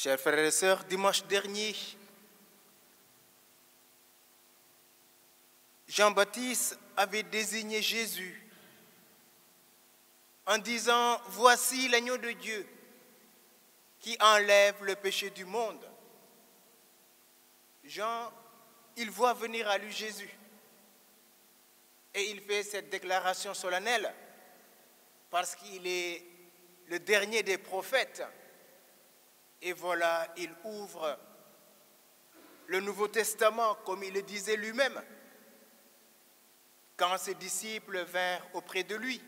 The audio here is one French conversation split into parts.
Chers frères et sœurs, dimanche dernier, Jean-Baptiste avait désigné Jésus en disant « Voici l'agneau de Dieu qui enlève le péché du monde ». Jean, il voit venir à lui Jésus et il fait cette déclaration solennelle parce qu'il est le dernier des prophètes. Et voilà, il ouvre le Nouveau Testament, comme il le disait lui-même, quand ses disciples vinrent auprès de lui,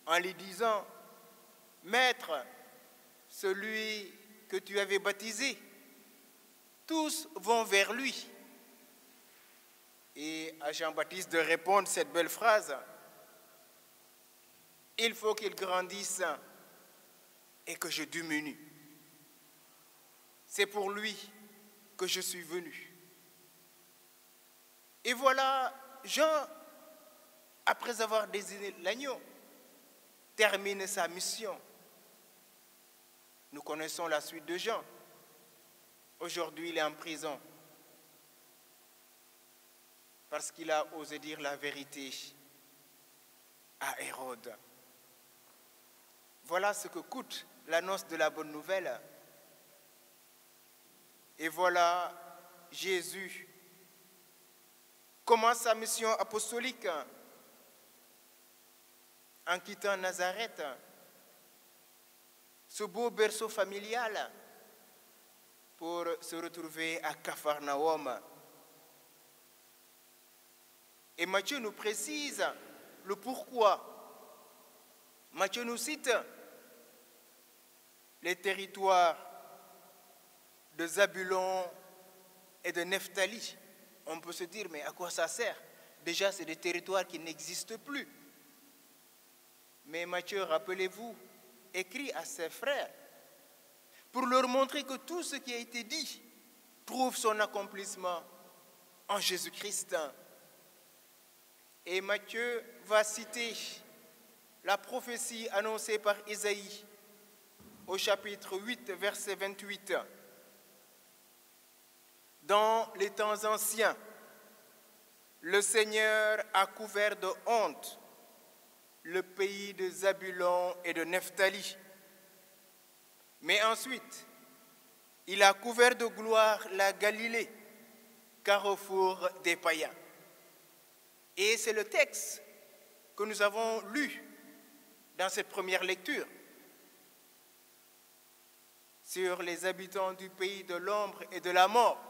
en lui disant, « Maître, celui que tu avais baptisé, tous vont vers lui. » Et à Jean-Baptiste de répondre cette belle phrase, « Il faut qu'il grandisse et que je diminue. C'est pour lui que je suis venu. » Et voilà, Jean, après avoir désigné l'agneau, termine sa mission. Nous connaissons la suite de Jean. Aujourd'hui, il est en prison parce qu'il a osé dire la vérité à Hérode. Voilà ce que coûte l'annonce de la bonne nouvelle. Et voilà, Jésus commence sa mission apostolique en quittant Nazareth, ce beau berceau familial, pour se retrouver à Capharnaüm. Et Matthieu nous précise le pourquoi. Matthieu nous cite les territoires de Zabulon et de Nephtali. On peut se dire, mais à quoi ça sert? Déjà, c'est des territoires qui n'existent plus. Mais Matthieu, rappelez-vous, écrit à ses frères pour leur montrer que tout ce qui a été dit trouve son accomplissement en Jésus-Christ. Et Matthieu va citer la prophétie annoncée par Isaïe au chapitre 8, verset 28. Dans les temps anciens, le Seigneur a couvert de honte le pays de Zabulon et de Nephtali. Mais ensuite, il a couvert de gloire la Galilée, carrefour des païens. Et c'est le texte que nous avons lu dans cette première lecture sur les habitants du pays de l'ombre et de la mort.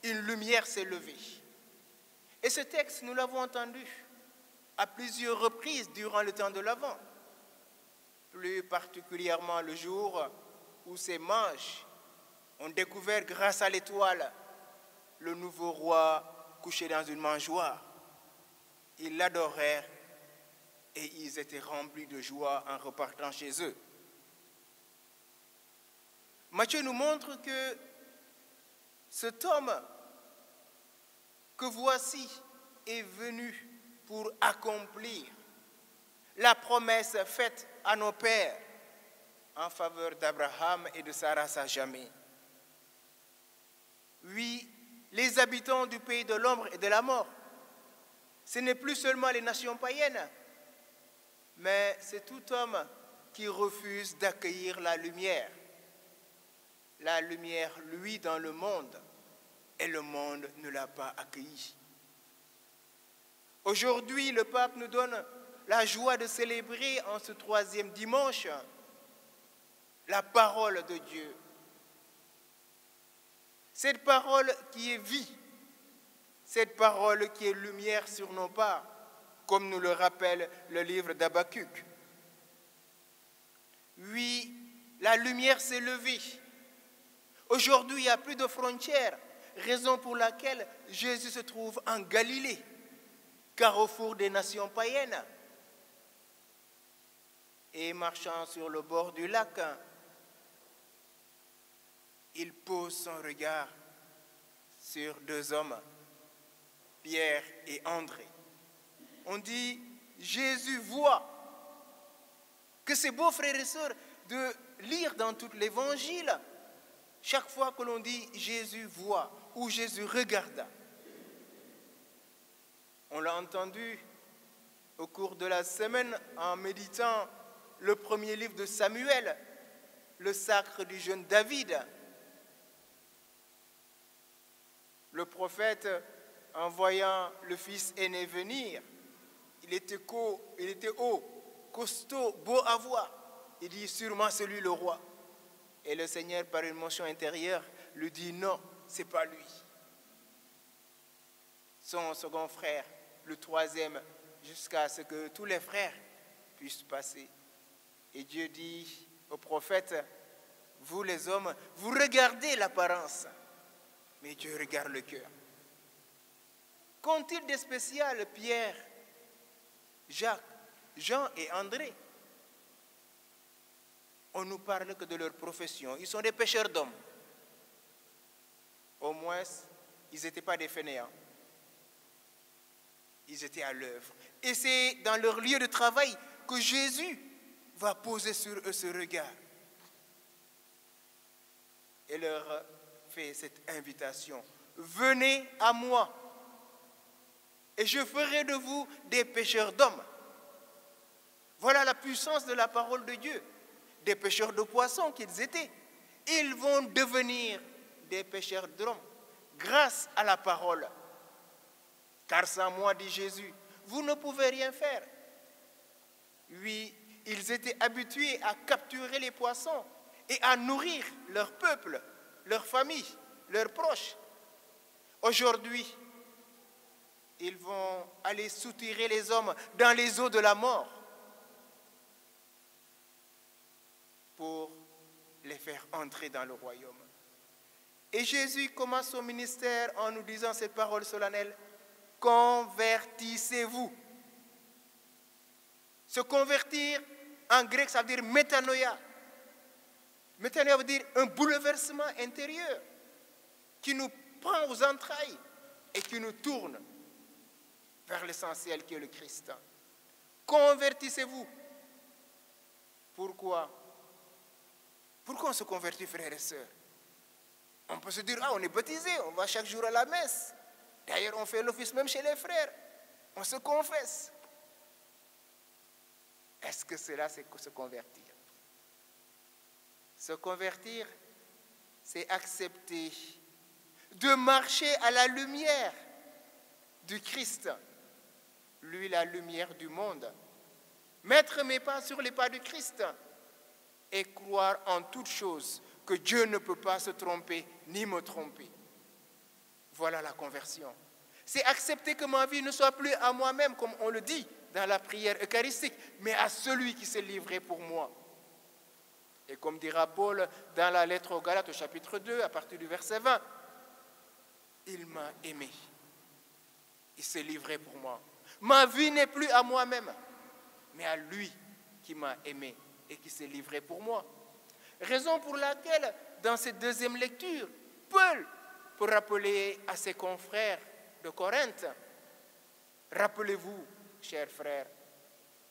Une lumière s'est levée. Et ce texte, nous l'avons entendu à plusieurs reprises durant le temps de l'Avent, plus particulièrement le jour où ces mages ont découvert grâce à l'étoile le nouveau roi couché dans une mangeoire. Ils l'adorèrent et ils étaient remplis de joie en repartant chez eux. Matthieu nous montre que cet homme que voici est venu pour accomplir la promesse faite à nos pères en faveur d'Abraham et de Sarah sa jamais. Oui, les habitants du pays de l'ombre et de la mort, ce n'est plus seulement les nations païennes, mais c'est tout homme qui refuse d'accueillir la lumière. La lumière, lui, dans le monde, et le monde ne l'a pas accueilli. Aujourd'hui, le pape nous donne la joie de célébrer en ce 3e dimanche la parole de Dieu. Cette parole qui est vie, cette parole qui est lumière sur nos pas, comme nous le rappelle le livre d'Habakkuk. Oui, la lumière s'est levée. Aujourd'hui, il n'y a plus de frontières, raison pour laquelle Jésus se trouve en Galilée, carrefour des nations païennes. Et marchant sur le bord du lac, il pose son regard sur 2 hommes, Pierre et André. On dit, Jésus voit que c'est beau, frères et sœurs, de lire dans tout l'Évangile Chaque fois que l'on dit Jésus voit ou Jésus regarda, on l'a entendu au cours de la semaine en méditant le premier livre de Samuel, le sacre du jeune David. Le prophète, en voyant le fils aîné venir, il était haut, costaud, beau à voir. Il dit sûrement c'est lui le roi. Et le Seigneur, par une motion intérieure, lui dit non, c'est pas lui. Son second frère, le troisième, jusqu'à ce que tous les frères puissent passer. Et Dieu dit au prophète, vous les hommes, vous regardez l'apparence, mais Dieu regarde le cœur. Qu'ont-ils de spécial Pierre, Jacques, Jean et André? On nous parle que de leur profession. Ils sont des pêcheurs d'hommes. Au moins, ils n'étaient pas des fainéants. Ils étaient à l'œuvre. Et c'est dans leur lieu de travail que Jésus va poser sur eux ce regard. Et leur fait cette invitation. Venez à moi, et je ferai de vous des pêcheurs d'hommes. Voilà la puissance de la parole de Dieu. Des pêcheurs de poissons qu'ils étaient. Ils vont devenir des pêcheurs d'hommes grâce à la parole. Car sans moi, dit Jésus, vous ne pouvez rien faire. Oui, ils étaient habitués à capturer les poissons et à nourrir leur peuple, leur famille, leurs proches. Aujourd'hui, ils vont aller soutirer les hommes dans les eaux de la mort pour les faire entrer dans le royaume. Et Jésus commence son ministère en nous disant cette parole solennelle, convertissez-vous. Se convertir, en grec, ça veut dire métanoïa. Métanoïa veut dire un bouleversement intérieur qui nous prend aux entrailles et qui nous tourne vers l'essentiel qui est le Christ. Convertissez-vous. Pourquoi? Pourquoi on se convertit, frères et sœurs? On peut se dire, on est baptisé, on va chaque jour à la messe. D'ailleurs, on fait l'office même chez les frères. On se confesse. Est-ce que cela, c'est se convertir? Se convertir, c'est accepter de marcher à la lumière du Christ, lui la lumière du monde. Mettre mes pas sur les pas du Christ et croire en toute chose que Dieu ne peut pas se tromper ni me tromper. Voilà la conversion. C'est accepter que ma vie ne soit plus à moi-même, comme on le dit dans la prière eucharistique, mais à celui qui s'est livré pour moi. Et comme dira Paul dans la lettre aux Galates au chapitre 2, à partir du verset 20, il m'a aimé. Il s'est livré pour moi. Ma vie n'est plus à moi-même, mais à lui qui m'a aimé et qui s'est livré pour moi. Raison pour laquelle, dans cette deuxième lecture, Paul, pour rappeler à ses confrères de Corinthe, rappelez-vous, chers frères,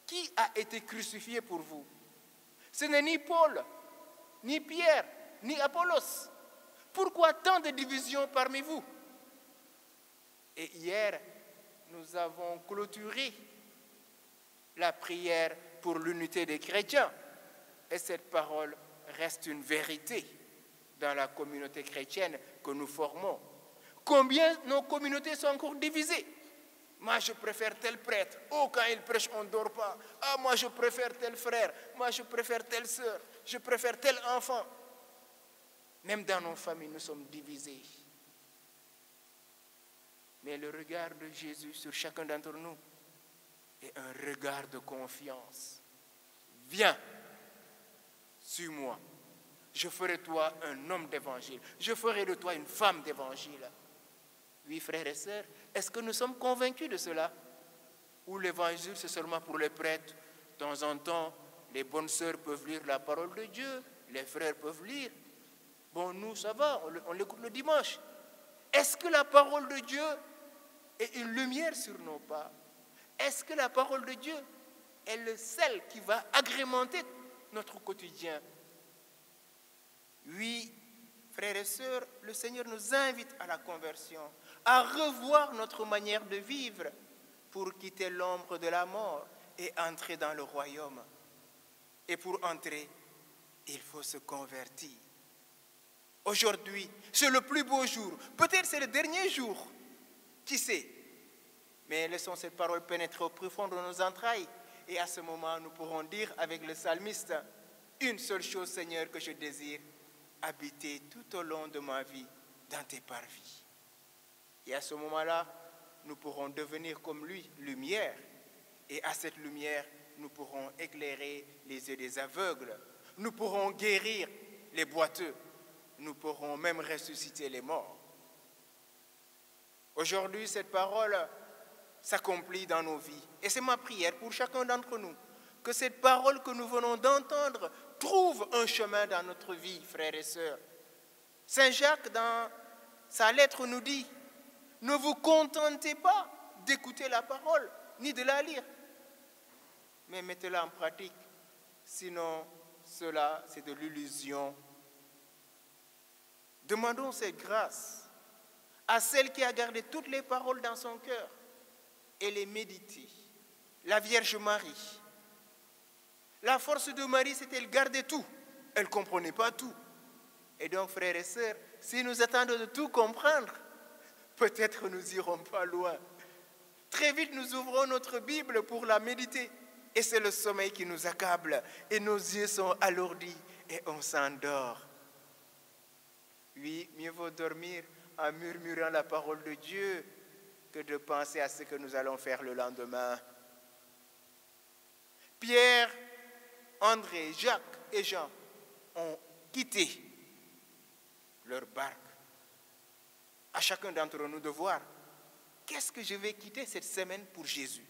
qui a été crucifié pour vous? Ce n'est ni Paul, ni Pierre, ni Apollos. Pourquoi tant de divisions parmi vous? Et hier, nous avons clôturé la prière pour l'unité des chrétiens. Et cette parole reste une vérité dans la communauté chrétienne que nous formons. Combien nos communautés sont encore divisées? Moi, je préfère tel prêtre. Oh, quand il prêche, on ne dort pas. Ah, moi, je préfère tel frère. Moi, je préfère telle sœur. Je préfère tel enfant. Même dans nos familles, nous sommes divisés. Mais le regard de Jésus sur chacun d'entre nous est un regard de confiance. Viens, suis-moi. Je ferai de toi un homme d'évangile. Je ferai de toi une femme d'évangile. Oui, frères et sœurs, est-ce que nous sommes convaincus de cela? Ou l'évangile, c'est seulement pour les prêtres? De temps en temps, les bonnes sœurs peuvent lire la parole de Dieu, les frères peuvent lire. Bon, nous, ça va, on l'écoute le dimanche. Est-ce que la parole de Dieu est une lumière sur nos pas? Est-ce que la parole de Dieu est celle qui va agrémenter notre quotidien? Oui, frères et sœurs, le Seigneur nous invite à la conversion, à revoir notre manière de vivre pour quitter l'ombre de la mort et entrer dans le royaume. Et pour entrer, il faut se convertir. Aujourd'hui, c'est le plus beau jour. Peut-être c'est le dernier jour. Qui sait? Mais laissons cette parole pénétrer au plus fond de nos entrailles. Et à ce moment, nous pourrons dire avec le psalmiste, une seule chose, Seigneur, que je désire, habiter tout au long de ma vie dans tes parvis. Et à ce moment-là, nous pourrons devenir comme lui, lumière. Et à cette lumière, nous pourrons éclairer les yeux des aveugles. Nous pourrons guérir les boiteux. Nous pourrons même ressusciter les morts. Aujourd'hui, cette parole s'accomplit dans nos vies. Et c'est ma prière pour chacun d'entre nous, que cette parole que nous venons d'entendre trouve un chemin dans notre vie, frères et sœurs. Saint Jacques, dans sa lettre, nous dit, ne vous contentez pas d'écouter la parole, ni de la lire, mais mettez-la en pratique. Sinon, cela, c'est de l'illusion. Demandons cette grâce à celle qui a gardé toutes les paroles dans son cœur et les méditer. La Vierge Marie. La force de Marie, c'est qu'elle gardait tout. Elle ne comprenait pas tout. Et donc, frères et sœurs, si nous attendons de tout comprendre, peut-être nous n'irons pas loin. Très vite, nous ouvrons notre Bible pour la méditer. Et c'est le sommeil qui nous accable. Et nos yeux sont alourdis et on s'endort. Oui, mieux vaut dormir en murmurant la parole de Dieu que de penser à ce que nous allons faire le lendemain. Pierre, André, Jacques et Jean ont quitté leur barque. À chacun d'entre nous de voir, qu'est-ce que je vais quitter cette semaine pour Jésus?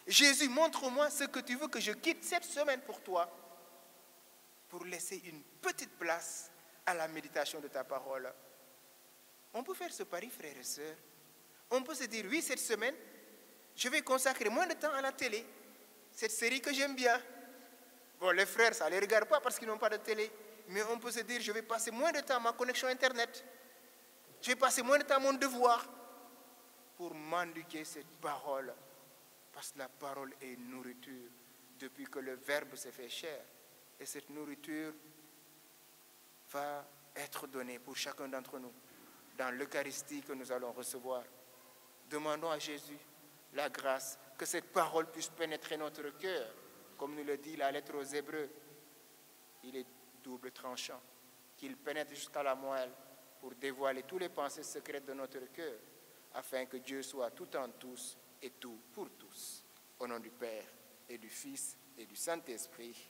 Jésus, montre-moi ce que tu veux que je quitte cette semaine pour toi, pour laisser une petite place à la méditation de ta parole. On peut faire ce pari, frères et sœurs. On peut se dire, oui, cette semaine, je vais consacrer moins de temps à la télé. Cette série que j'aime bien. Bon, les frères, ça ne les regarde pas parce qu'ils n'ont pas de télé. Mais on peut se dire, je vais passer moins de temps à ma connexion Internet. Je vais passer moins de temps à mon devoir pour m'indiquer cette parole. Parce que la parole est une nourriture depuis que le Verbe s'est fait chair. Et cette nourriture va être donnée pour chacun d'entre nous dans l'Eucharistie que nous allons recevoir. Demandons à Jésus la grâce que cette parole puisse pénétrer notre cœur. Comme nous le dit la lettre aux Hébreux, il est double tranchant, qu'il pénètre jusqu'à la moelle pour dévoiler toutes les pensées secrètes de notre cœur, afin que Dieu soit tout en tous et tout pour tous. Au nom du Père et du Fils et du Saint-Esprit.